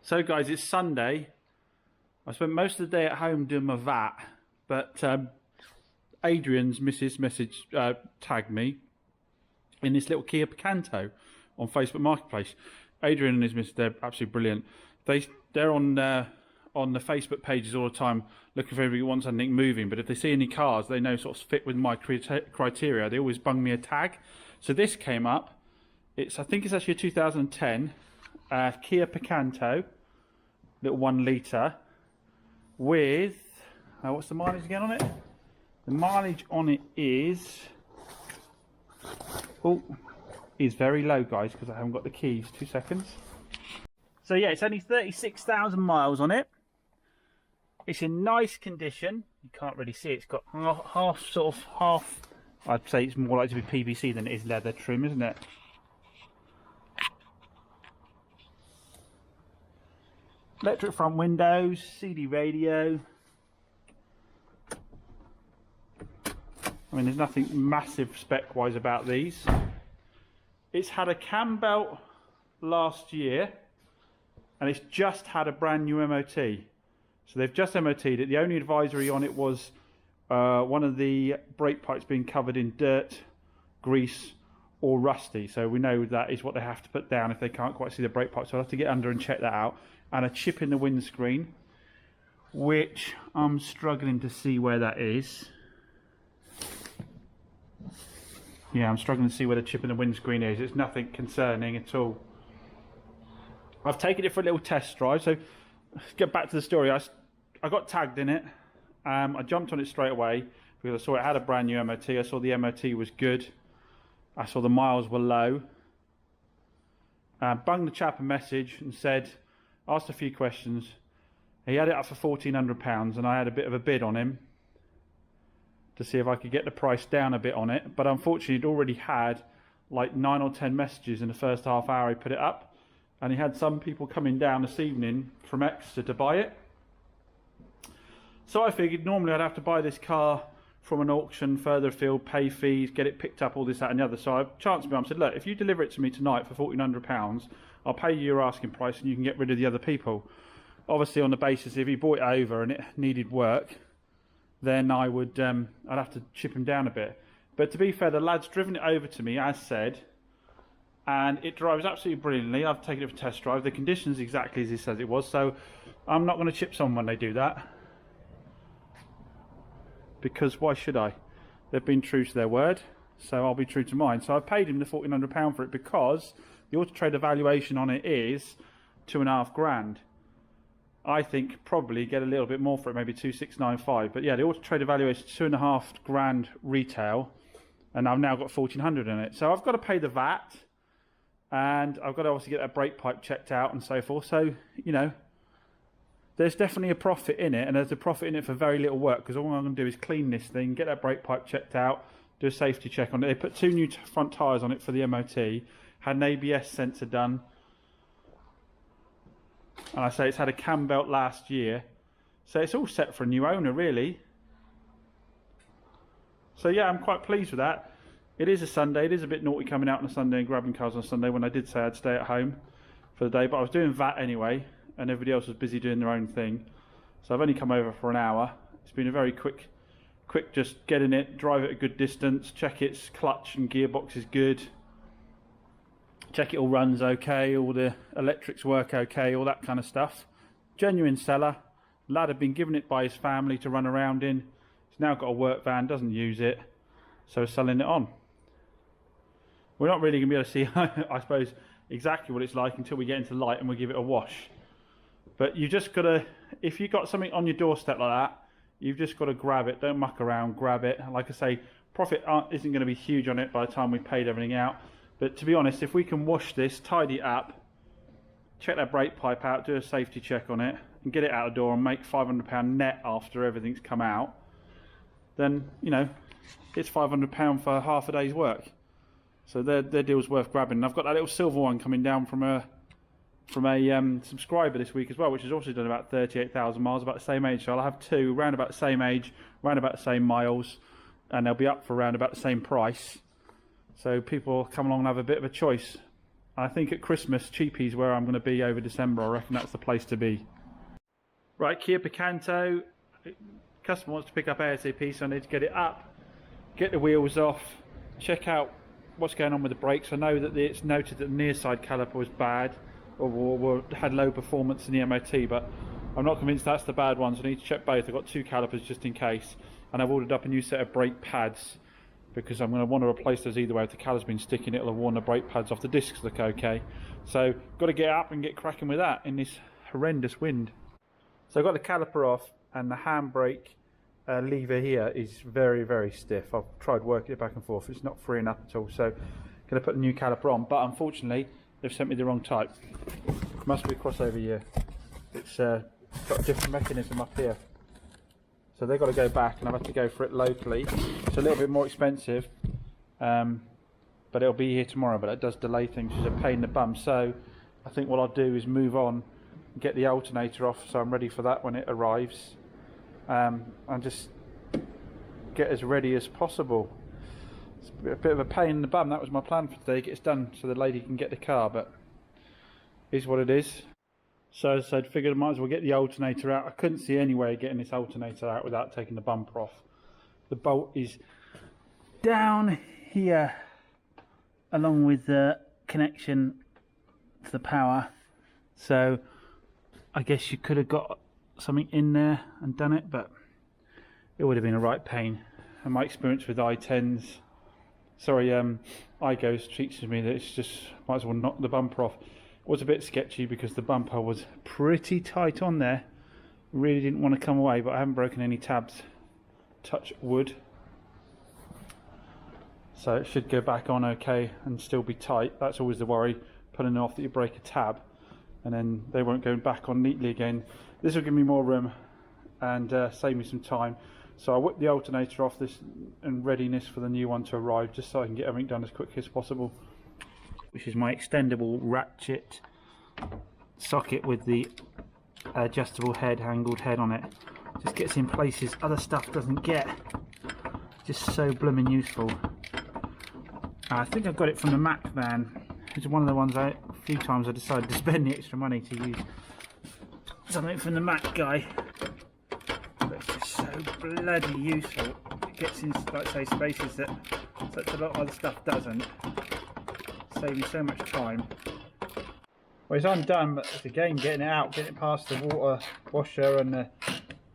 So guys, it's Sunday. I spent most of the day at home doing my VAT, but Adrian's missus tagged me in this little Kia Picanto on Facebook Marketplace. Adrian and his missus, they're absolutely brilliant. They're on the Facebook pages all the time looking for everybody who wants something moving, but if they see any cars they know sort of fit with my criteria, they always bung me a tag. So this came up. I think it's actually a 2010 Kia Picanto, little 1 litre, with what's the mileage again on it? The mileage on it is very low, guys, because I haven't got the keys. 2 seconds. So yeah, it's only 36,000 miles on it. It's in nice condition. You can't really see it. It's got half. I'd say it's more likely to be PVC than it is leather trim, isn't it? Electric front windows, CD radio. I mean, there's nothing massive spec-wise about these. It's had a cam belt last year, and it's just had a brand new MOT. So they've just MOT'd it. The only advisory on it was one of the brake pipes being covered in dirt, grease, or rusty. So we know that is what they have to put down if they can't quite see the brake pipe. So I'll have to get under and check that out. And a chip in the windscreen, which I'm struggling to see where that is. Yeah, I'm struggling to see where the chip in the windscreen is. It's nothing concerning at all. I've taken it for a little test drive. So let's get back to the story. I got tagged in it. I jumped on it straight away because I saw it had a brand new MOT. I saw the MOT was good. I saw the miles were low. Bunged the chap a message and said, asked a few questions. He had it up for £1,400 and I had a bit of a bid on him to see if I could get the price down a bit on it, but unfortunately he'd already had like 9 or 10 messages in the first half hour he put it up, and he had some people coming down this evening from Exeter to buy it. So I figured normally I'd have to buy this car from an auction further afield, pay fees, get it picked up, all this, that and the other. So I chanced me on and said, look, if you deliver it to me tonight for £1,400, I'll pay you your asking price and you can get rid of the other people. Obviously on the basis if he bought it over and it needed work, then I would I'd have to chip him down a bit. But to be fair, the lad's driven it over to me as said, and it drives absolutely brilliantly. I've taken it for a test drive. The condition's exactly as he says it was, so I'm not going to chip someone when they do that, because why should I? They've been true to their word, so I'll be true to mine. So I paid him the £1,400 for it because the Auto Trader valuation on it is £2.5 grand. I think probably get a little bit more for it, maybe 2,695. But yeah, the Auto Trader valuation is £2.5 grand retail, and I've now got 1,400 in it. So I've got to pay the VAT, and I've got to obviously get that brake pipe checked out and so forth. So you know, there's definitely a profit in it, and there's a profit in it for very little work, because all I'm going to do is clean this thing, get that brake pipe checked out, do a safety check on it. They put 2 new front tyres on it for the MOT, had an ABS sensor done, and I say it's had a cam belt last year, so it's all set for a new owner really. So yeah, I'm quite pleased with that. It is a Sunday. It is a bit naughty coming out on a Sunday and grabbing cars on a Sunday, when I did say I'd stay at home for the day, but I was doing VAT anyway and everybody else was busy doing their own thing, so I've only come over for an hour. It's been a very quick just get in it, drive it a good distance, check its clutch and gearbox is good, check it all runs okay, all the electrics work okay, all that kind of stuff. Genuine seller. Lad had been given it by his family to run around in. He's now got a work van, doesn't use it, so selling it on. We're not really going to be able to see, I suppose, exactly what it's like until we get into light and we give it a wash. But you just got to, if you've got something on your doorstep like that, you've just got to grab it. Don't muck around, grab it. Like I say, profit isn't going to be huge on it by the time we've paid everything out. But to be honest, if we can wash this, tidy it up, check that brake pipe out, do a safety check on it, and get it out the door and make £500 net after everything's come out, then, you know, it's £500 for half a day's work. So their deal's worth grabbing. And I've got that little silver one coming down from a subscriber this week as well, which has also done about 38,000 miles, about the same age. So I'll have 2 round about the same age, round about the same miles, and they'll be up for around about the same price. So people come along and have a bit of a choice. I think at Christmas, cheapy's where I'm going to be over December. I reckon that's the place to be. Right, Kia Picanto. Customer wants to pick up ASAP, so I need to get it up, get the wheels off, check out what's going on with the brakes. I know that it's noted that the near side caliper was bad or had low performance in the MOT, but I'm not convinced that's the bad ones. I need to check both. I've got 2 calipers just in case, and I've ordered up a new set of brake pads because I'm going to want to replace those either way. If the caliper's been sticking, it'll have worn the brake pads off. The discs look okay, so got to get up and get cracking with that in this horrendous wind. So I've got the caliper off, and the handbrake lever here is very, very stiff. I've tried working it back and forth. It's not freeing up at all. So I'm going to put the new caliper on, but unfortunately they've sent me the wrong type. Must be a crossover year. It's got a different mechanism up here. So they've got to go back, and I've had to go for it locally. It's a little bit more expensive, but it'll be here tomorrow, but it does delay things. It's a pain in the bum. So I think what I'll do is move on, get the alternator off so I'm ready for that when it arrives, and just get as ready as possible. It's a bit of a pain in the bum. That was my plan for today, get this done so the lady can get the car, but it is what it is. So as I said, figured I might as well get the alternator out. I couldn't see any way of getting this alternator out without taking the bumper off. The bolt is down here along with the connection to the power, so I guess you could have got something in there and done it, but it would have been a right pain. And my experience with i10s, iGoes teaches me that it's just, might as well knock the bumper off. It was a bit sketchy because the bumper was pretty tight on there. Really didn't want to come away, but I haven't broken any tabs. Touch wood. So it should go back on okay and still be tight. That's always the worry, pulling off that you break a tab and then they won't go back on neatly again. This will give me more room and save me some time. So I whipped the alternator off this in readiness for the new one to arrive, just so I can get everything done as quickly as possible. Which is my extendable ratchet socket with the adjustable head, angled head on it. Just gets in places other stuff doesn't get. Just so blooming useful. I think I got it from the Mac van. It's one of the ones a few times I decided to spend the extra money to use something from the Mac guy. But it's just so bloody useful. It gets in, like say, spaces that such a lot of other stuff doesn't. Saving so much time. Well, I'm done, but it's again getting it out, getting it past the water washer and the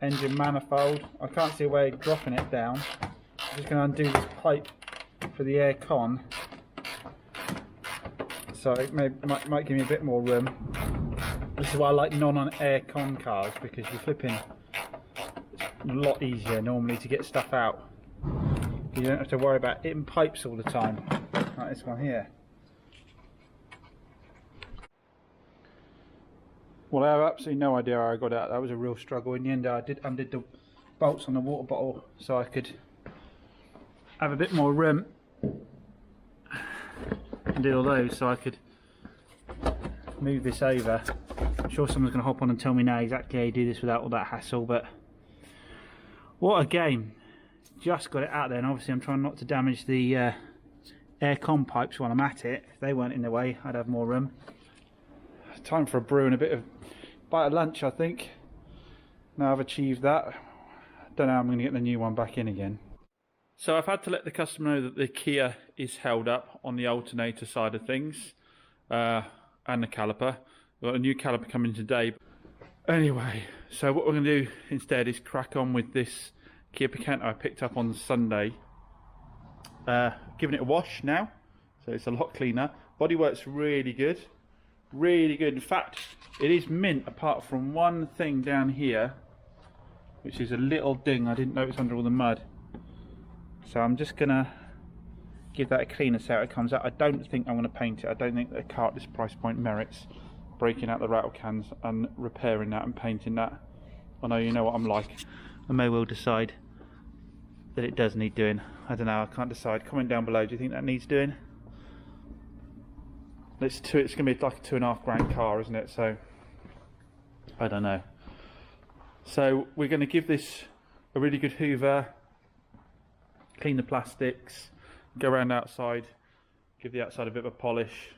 engine manifold. I can't see a way of dropping it down. I'm just going to undo this pipe for the air con, so it might give me a bit more room. This is why I like non-air con cars, because you're flipping a lot easier normally to get stuff out. You don't have to worry about hitting pipes all the time, like this one here. Well, I have absolutely no idea how I got out. That was a real struggle. In the end, I undid the bolts on the water bottle so I could have a bit more room, and did all those so I could move this over. I'm sure someone's going to hop on and tell me now exactly how you do this without all that hassle, but what a game. Just got it out there, and obviously I'm trying not to damage the air con pipes while I'm at it. If they weren't in the way, I'd have more room. Time for a brew and a bit of bite of lunch, I think. Now I've achieved that, don't know how I'm going to get the new one back in again. So I've had to let the customer know that the Kia is held up on the alternator side of things, and the caliper. We've got a new caliper coming today. Anyway, so what we're going to do instead is crack on with this Kia Picanto I picked up on Sunday. Giving it a wash now, so it's a lot cleaner. Bodywork's really good. Really good. In fact, it is mint apart from one thing down here, which is a little ding I didn't notice under all the mud. So I'm just gonna give that a cleaner so it comes out. I don't think I'm gonna paint it. I don't think the car at this price point merits breaking out the rattle cans and repairing that and painting that. I know you know what I'm like. I may well decide that it does need doing. I don't know, I can't decide. Comment down below, do you think that needs doing? It's going to be like a £2.5 car, isn't it? So I don't know. So we're going to give this a really good hoover, clean the plastics, go around outside, give the outside a bit of a polish,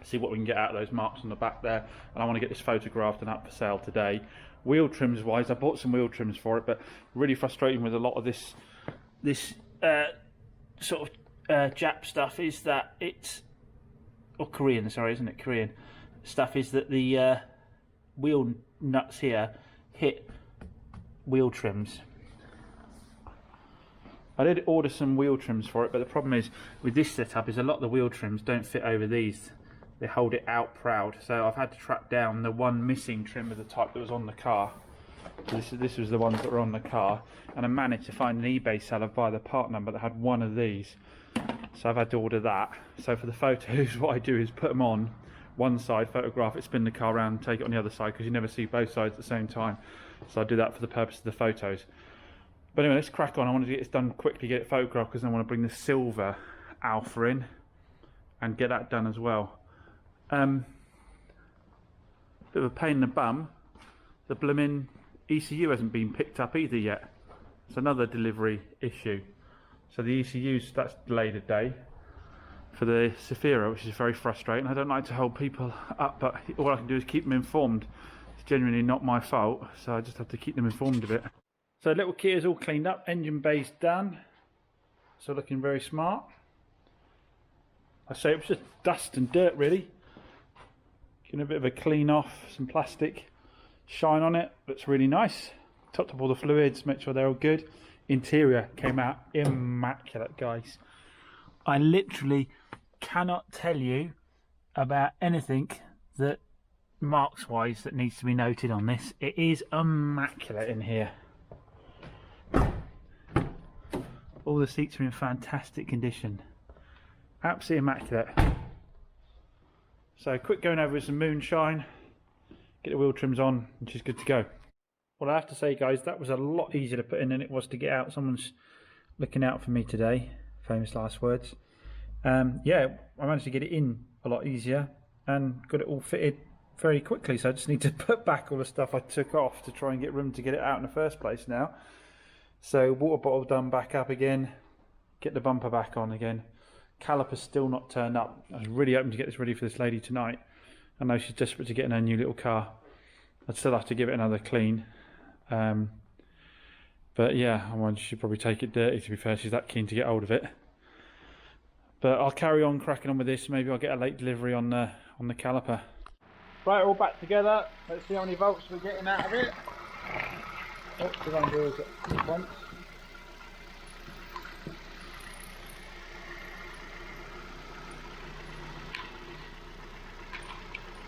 See what we can get out of those marks on the back there, and I want to get this photographed and up for sale today. Wheel trims wise, I bought some wheel trims for it, but really frustrating with a lot of this sort of Jap stuff is that it's, or Korean, sorry, isn't it? Korean stuff is that the wheel nuts here hit wheel trims. I did order some wheel trims for it, but the problem is with this setup is a lot of the wheel trims don't fit over these. They hold it out proud, so I've had to track down the one missing trim of the type that was on the car. So this was the ones that were on the car, and I managed to find an eBay seller via the part number that had one of these. So I've had to order that. So for the photos, what I do is put them on one side, photograph it, spin the car around, take it on the other side, because you never see both sides at the same time. So I do that for the purpose of the photos. But anyway, let's crack on. I want to get this done quickly, get it photographed, because I want to bring the silver Alpha in and get that done as well. Bit of a pain in the bum. The blooming ECU hasn't been picked up either yet. It's another delivery issue. So the ECU's, that's delayed a day for the Zafira, which is very frustrating. I don't like to hold people up, but all I can do is keep them informed. It's genuinely not my fault, so I just have to keep them informed of it. So little Kia's all cleaned up, engine bay's done. So looking very smart. I say it was just dust and dirt really. Getting a bit of a clean off, some plastic shine on it, looks really nice. Topped up all the fluids, make sure they're all good. Interior came out immaculate, guys. I literally cannot tell you about anything that marks wise that needs to be noted on this. It is immaculate in here. All the seats are in fantastic condition. Absolutely immaculate. So quick going over with some moonshine, get the wheel trims on, and she's good to go. Well, I have to say, guys, that was a lot easier to put in than it was to get out. Someone's looking out for me today. Famous last words. Yeah, I managed to get it in a lot easier and got it all fitted very quickly. So I just need to put back all the stuff I took off to try and get room to get it out in the first place now. So water bottle done back up again. Get the bumper back on again. Caliper's still not turned up. I was really hoping to get this ready for this lady tonight. I know she's desperate to get in her new little car. I'd still have to give it another clean. But yeah, I wonder she should probably take it dirty, to be fair. She's that keen to get hold of it. But I'll carry on cracking on with this. Maybe I'll get a late delivery on the caliper. Right, all back together. Let's see how many volts we're getting out of it. Oh, the wrong doors at once.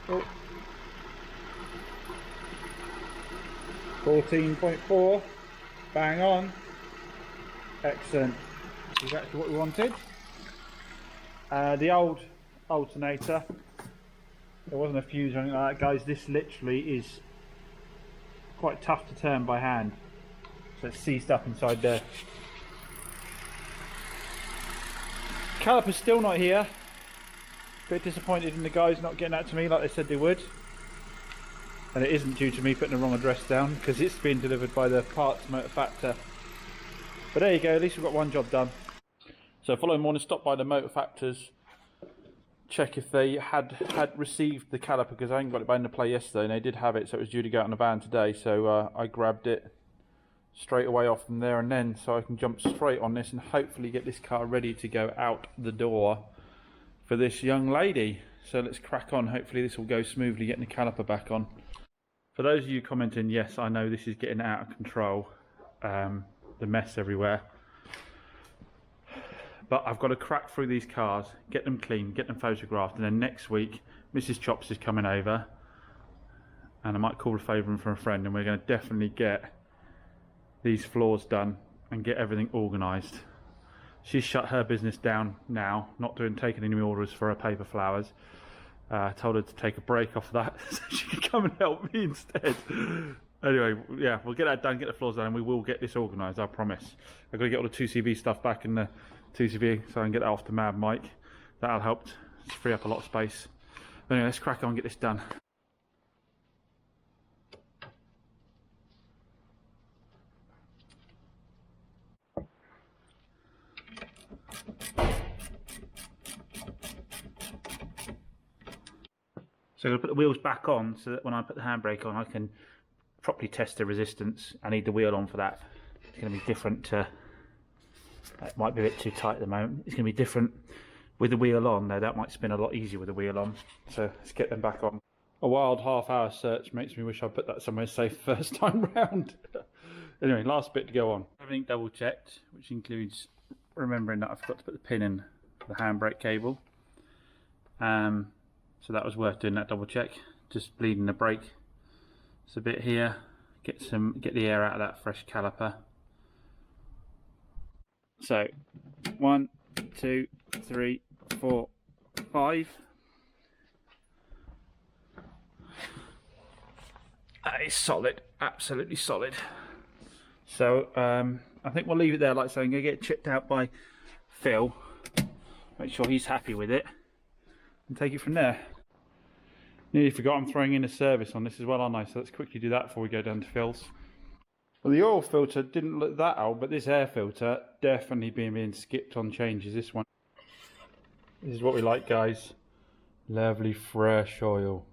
Oh. 14.4, bang on, excellent, exactly what we wanted. The old alternator, there wasn't a fuse or anything like that, guys. This literally is quite tough to turn by hand, so it's seized up inside there. Caliper's still not here. Bit disappointed in the guys not getting that to me like they said they would. And it isn't due to me putting the wrong address down, because it's been delivered by the parts motor factor. But there you go, at least we've got one job done. So following morning, stopped by the motor factors, check if they had received the caliper, because I hadn't got it back into play yesterday, and they did have it, so it was due to go out in the van today. So I grabbed it straight away off from there and then, so I can jump straight on this and hopefully get this car ready to go out the door for this young lady. So let's crack on. Hopefully this will go smoothly, getting the caliper back on. For those of you commenting, yes, I know this is getting out of control, the mess everywhere. But I've got to crack through these cars, get them clean, get them photographed, and then next week, Mrs. Chops is coming over, and I might call a favour in for a friend, and we're going to definitely get these floors done and get everything organised. She's shut her business down now, not taking any orders for her paper flowers. Told her to take a break off that so she can come and help me instead. Anyway, yeah, we'll get that done, get the floors done, and we will get this organised, I promise. I've got to get all the 2CV stuff back in the 2CV so I can get that off to Mad Mike. That'll help free up a lot of space. But anyway, let's crack on and get this done. So I'm going to put the wheels back on so that when I put the handbrake on I can properly test the resistance. I need the wheel on for that. It's going to be different to... That might be a bit too tight at the moment. It's going to be different with the wheel on, though. That might spin a lot easier with the wheel on. So let's get them back on. A wild half-hour search makes me wish I put that somewhere safe first time round. Anyway, last bit to go on. Everything double checked, which includes remembering that I forgot to put the pin in for the handbrake cable. So that was worth doing that double check. Just bleeding the brake. It's a bit here. Get the air out of that fresh caliper. So 1, 2, 3, 4, 5. That is solid, absolutely solid. So I think we'll leave it there. Like I say, I'm going to get it chipped out by Phil. Make sure he's happy with it, and take it from there. Nearly forgot I'm throwing in a service on this as well, aren't I? So let's quickly do that before we go down to Phil's. Well, the oil filter didn't look that old, but this air filter definitely being skipped on changes. This one. This is what we like, guys. Lovely fresh oil.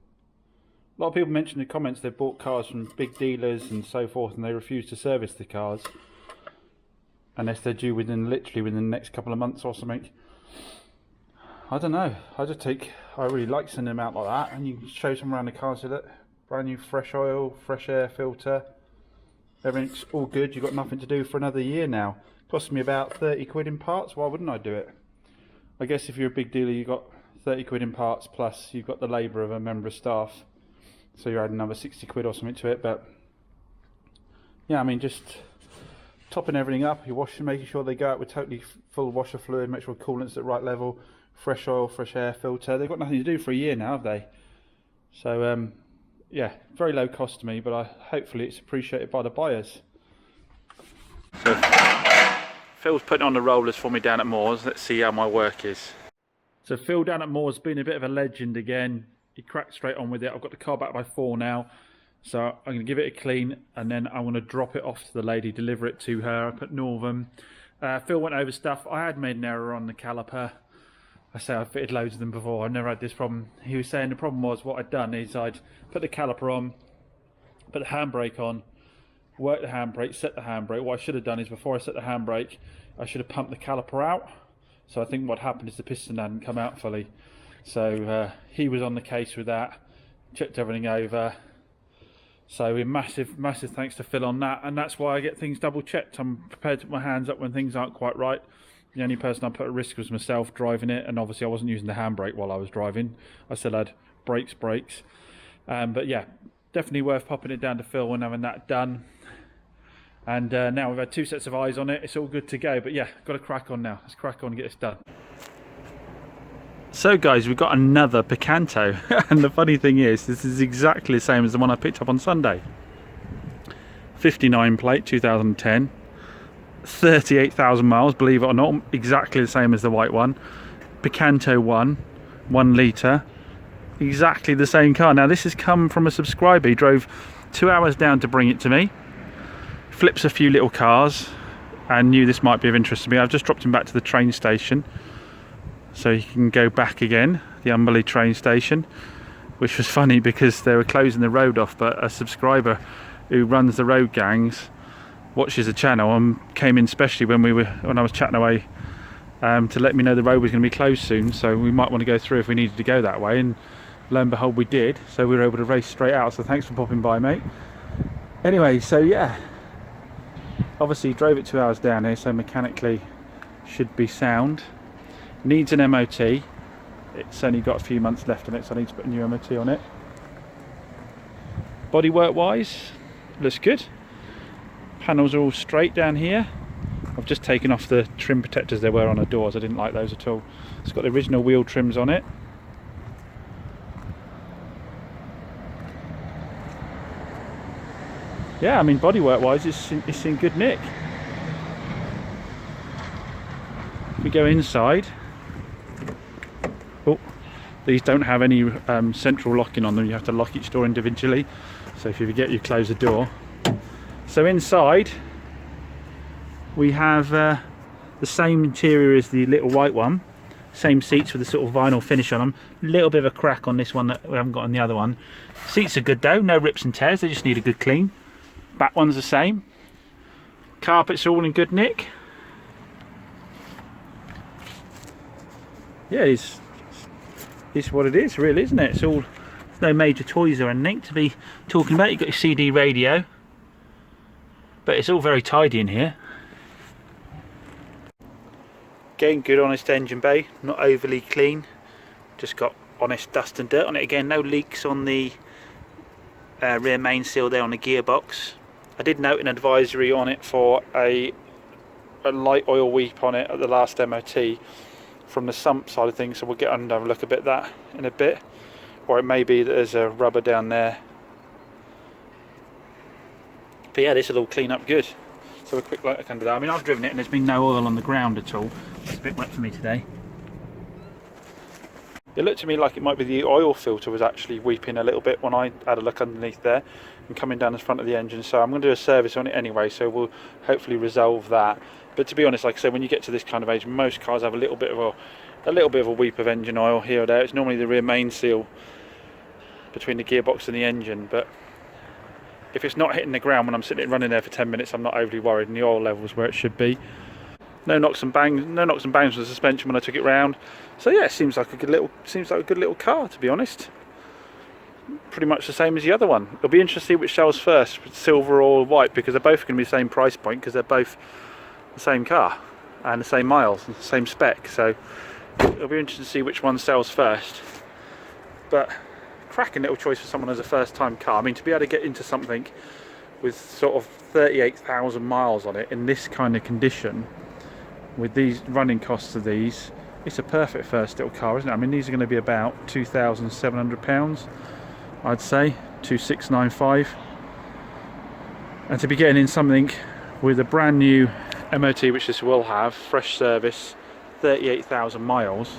A lot of people mention in the comments they've bought cars from big dealers and so forth, and they refuse to service the cars unless they're due literally within the next couple of months or something. I don't know. I really like sending them out like that, and you can show them around the car and say, look, brand new fresh oil, fresh air filter. Everything's all good. You've got nothing to do for another year now. Cost me about 30 quid in parts. Why wouldn't I do it? I guess if you're a big dealer, you've got 30 quid in parts, plus you've got the labour of a member of staff. So you're adding another 60 quid or something to it. But yeah, I mean, just topping everything up. You're washing, making sure they go out with totally full washer fluid, make sure coolant's at the right level, fresh oil, fresh air filter. They've got nothing to do for a year now, have they? So yeah, very low cost to me, but hopefully it's appreciated by the buyers. So Phil's putting on the rollers for me down at Moore's. Let's see how my work is. So Phil down at Moore's been a bit of a legend again. He cracked straight on with it. I've got the car back by 4 now. So I'm going to give it a clean, and then I want to drop it off to the lady, deliver it to her up at Northam. Phil went over stuff. I had made an error on the caliper. I say I've fitted loads of them before. I've never had this problem. He was saying the problem was what I'd done is I'd put the caliper on, put the handbrake on, work the handbrake, set the handbrake. What I should have done is before I set the handbrake, I should have pumped the caliper out. So I think what happened is the piston hadn't come out fully. So he was on the case with that, checked everything over. So massive thanks to Phil on that, and that's why I get things double checked. I'm prepared to put my hands up when things aren't quite right. The only person I put at risk was myself driving it, and obviously I wasn't using the handbrake while I was driving. I still had brakes. But yeah, definitely worth popping it down to Phil and having that done. And now we've had 2 sets of eyes on it. It's all good to go. But yeah, got to crack on now. Let's crack on and get this done. So guys, we've got another Picanto. And the funny thing is, this is exactly the same as the one I picked up on Sunday. 59 plate, 2010. 38,000 miles, believe it or not, exactly the same as the white one. Picanto 1 litre, exactly the same car. Now this has come from a subscriber. He drove 2 hours down to bring it to me, flips a few little cars, and knew this might be of interest to me. I've just dropped him back to the train station so he can go back again, the Umberley train station, which was funny because they were closing the road off, but a subscriber who runs the road gangs watches the channel and came in specially when I was chatting away to let me know the road was going to be closed soon, so we might want to go through if we needed to go that way, and lo and behold we did, so we were able to race straight out. So thanks for popping by, mate. Anyway, so yeah, obviously drove it 2 hours down here, so mechanically should be sound. Needs an MOT. It's only got a few months left on it, so I need to put a new MOT on it. Bodywork wise, looks good. Panels are all straight down here. I've just taken off the trim protectors there were on the doors. I didn't like those at all. It's got the original wheel trims on it. Yeah, I mean bodywork wise it's in good nick. If we go inside, oh, these don't have any central locking on them. You have to lock each door individually, so if you forget, you close the door. So inside we have the same interior as the little white one, Same seats with the sort of vinyl finish on them. A little bit of a crack on this one that we haven't got on the other one. Seats are good though, no rips and tears, they just need a good clean. Back one's the same. Carpets are all in good nick. Yeah, it's what it is really, isn't it? It's all, no major toys or anything to be talking about. You've got your CD radio, but it's all very tidy in here. Again, good honest engine bay, not overly clean, just got honest dust and dirt on it. Again, no leaks on the rear main seal there on the gearbox. I did note an advisory on it for a light oil weep on it at the last MOT from the sump side of things, so we'll get under and have a look a bit at that in a bit. Or it may be that there's a rubber down there. But yeah, this will all clean up good. So a quick look under that. I mean, I've driven it and there's been no oil on the ground at all. It's a bit wet for me today. It looked to me like it might be the oil filter was actually weeping a little bit when I had a look underneath there and coming down the front of the engine. So I'm going to do a service on it anyway, so we'll hopefully resolve that. But to be honest, like I said, when you get to this kind of age, most cars have a little bit of a weep of engine oil here or there. It's normally the rear main seal between the gearbox and the engine, but if it's not hitting the ground when I'm sitting running there for 10 minutes, I'm not overly worried, and the oil level's where it should be. No knocks and bangs on the suspension when I took it round. So yeah, it seems like a good little car, to be honest. Pretty much the same as the other one. It'll be interesting to see which sells first, silver or white, because they're both going to be the same price point, because they're both the same car and the same miles and the same spec. So it'll be interesting to see which one sells first. But cracking little choice for someone as a first time car. I mean, to be able to get into something with sort of 38,000 miles on it in this kind of condition, with these running costs of these, it's a perfect first little car, isn't it? I mean, these are going to be about £2,700, I'd say, 2,695. And to be getting in something with a brand new MOT, which this will have, fresh service, 38,000 miles,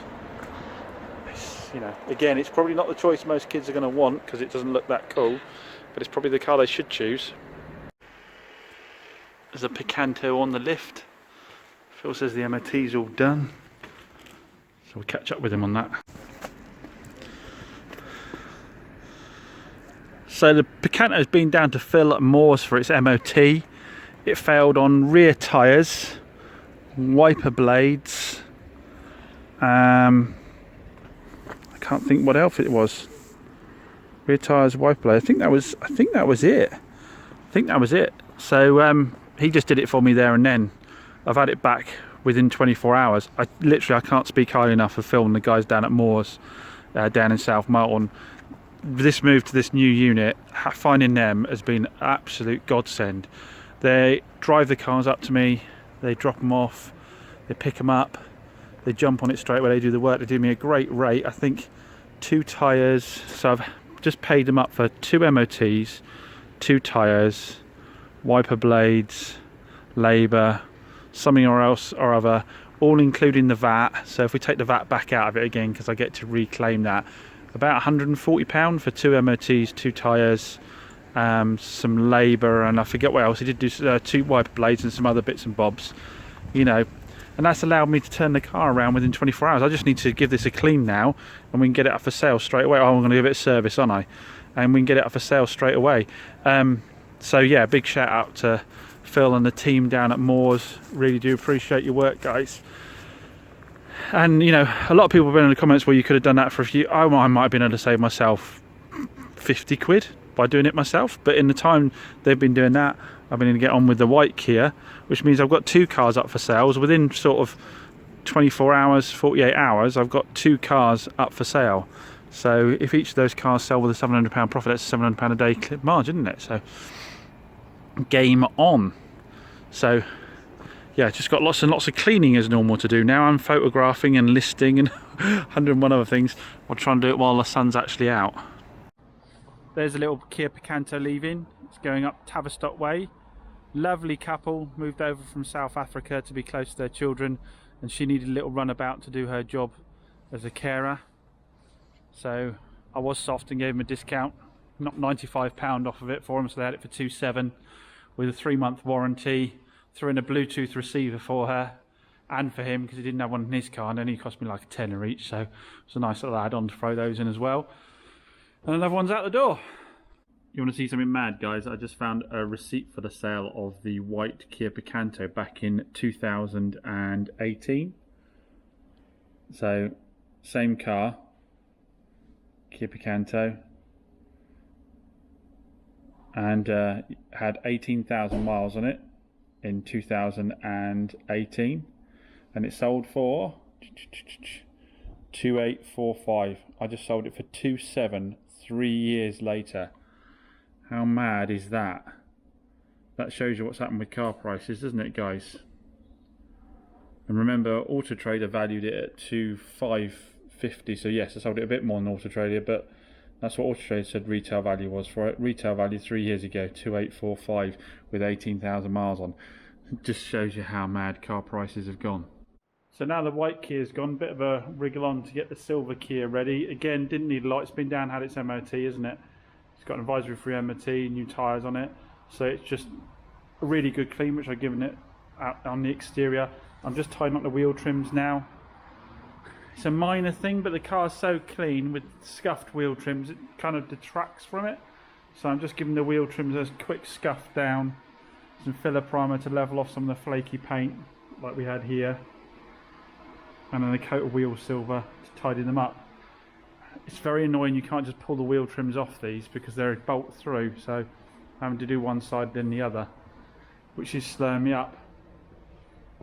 you know, again, it's probably not the choice most kids are going to want because it doesn't look that cool, but it's probably the car they should choose. There's a Picanto on the lift. Phil says the MOT's all done, so we'll catch up with him on that. So the Picanto's been down to Phil at Moores for its MOT. It failed on rear tyres, wiper blades, I can't think what else it was. Rear tyres, wiper blades. I think that was it. So he just did it for me there and then. I've had it back within 24 hours. I can't speak highly enough of Phil and the guys down at Moores, down in South Melton. This move to this new unit, finding them has been an absolute godsend. They drive the cars up to me, they drop them off, they pick them up, they jump on it straight away, they do the work, they do me a great rate. I think 2 tyres, so I've just paid them up for 2 MOTs, 2 tyres, wiper blades, labour, something or else or other, all including the VAT. So if we take the VAT back out of it again, because I get to reclaim that, about £140 for 2 MOTs, 2 tyres, some labour, and I forget what else. He did do 2 wiper blades and some other bits and bobs, you know, and that's allowed me to turn the car around within 24 hours. I just need to give this a clean now and we can get it up for sale straight away. Oh, I'm going to give it a service, aren't I? And we can get it up for sale straight away. So yeah, big shout out to Phil and the team down at Moores. Really do appreciate your work, guys. And you know, a lot of people have been in the comments where you could have done that for a few. I might have been able to save myself 50 quid by doing it myself, but in the time they've been doing that, I've been able to get on with the white Kia, which means I've got 2 cars up for sales within sort of 24 hours, 48 hours. I've got 2 cars up for sale. So if each of those cars sell with a £700 profit, that's £700 a day clip margin, isn't it? So game on. So yeah, just got lots and lots of cleaning as normal to do now. I'm photographing and listing and 101 other things. I'll try and do it while the sun's actually out. There's a little Kia Picanto leaving. It's going up Tavistock Way. Lovely couple, moved over from South Africa to be close to their children, and she needed a little runabout to do her job as a carer. So I was soft and gave them a discount, knocked £95 off of it for them, so they had it for £2,700 with a 3-month warranty. Threw in a Bluetooth receiver for her, and for him because he didn't have one in his car, and it only cost me like a tenner each, so it's a nice little add-on to throw those in as well. And another one's out the door. You want to see something mad, guys? I just found a receipt for the sale of the white Kia Picanto back in 2018. So, same car, Kia Picanto, and had 18,000 miles on it in 2018, and it sold for 2,845. I just sold it for 2,700 3 years later. How mad is that? That shows you what's happened with car prices, doesn't it, guys? And remember, Auto Trader valued it at 2,550. So yes, I sold it a bit more than Auto Trader, but that's what Auto Trader said retail value was for it. Retail value 3 years ago, 2,845 with 18,000 miles on. It just shows you how mad car prices have gone. So now the white Kia's gone, bit of a wriggle on to get the silver Kia ready. Again, didn't need a lot. It's been down, had its MOT, isn't it? It's got an advisory free MOT, new tyres on it. So it's just a really good clean, which I've given it out on the exterior. I'm just tying up the wheel trims now. It's a minor thing, but the car's so clean with scuffed wheel trims, it kind of detracts from it. So I'm just giving the wheel trims a quick scuff down, some filler primer to level off some of the flaky paint like we had here, and then a coat of wheel silver to tidy them up. It's very annoying, you can't just pull the wheel trims off these because they're bolt through, so I'm having to do one side then the other, which is slowing me up.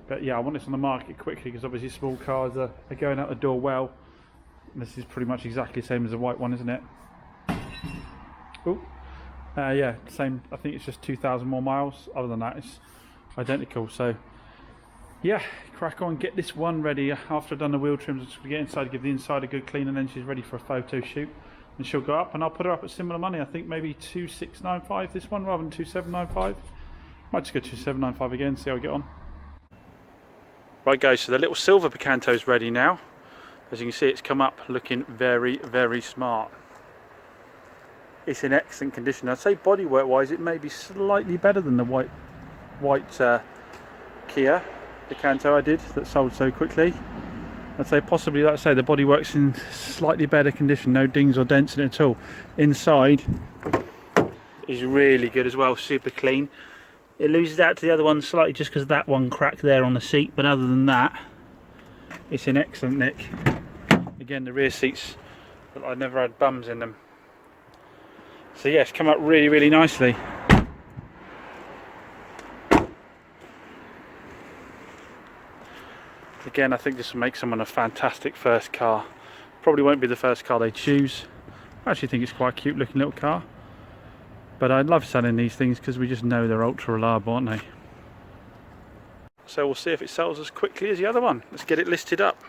But yeah, I want this on the market quickly because obviously small cars are going out the door well. And this is pretty much exactly the same as the white one, isn't it? Oh, yeah, same. I think it's just 2,000 more miles. Other than that, it's identical. So yeah, crack on, get this one ready. After I've done the wheel trims, I'm just going to get inside, give the inside a good clean, and then she's ready for a photo shoot. And she'll go up, and I'll put her up at similar money. I think maybe 2,695 this one rather than 2,795. Might just go 2,795 again, see how we get on. Right guys, so the little silver Picanto is ready now. As you can see, it's come up looking very, very smart. It's in excellent condition. I'd say bodywork wise, it may be slightly better than the white Kia Picanto I did that sold so quickly. I'd say possibly, like I say, the bodywork's in slightly better condition, no dings or dents in it at all. Inside is really good as well, super clean. It loses out to the other one slightly just because of that one crack there on the seat, but other than that, it's in excellent nick. Again, the rear seats, but I never had bums in them. So yeah, it's come up really, really nicely. Again, I think this will make someone a fantastic first car. Probably won't be the first car they choose. I actually think it's quite a cute looking little car. But I love selling these things because we just know they're ultra reliable, aren't they? So we'll see if it sells as quickly as the other one. Let's get it listed up.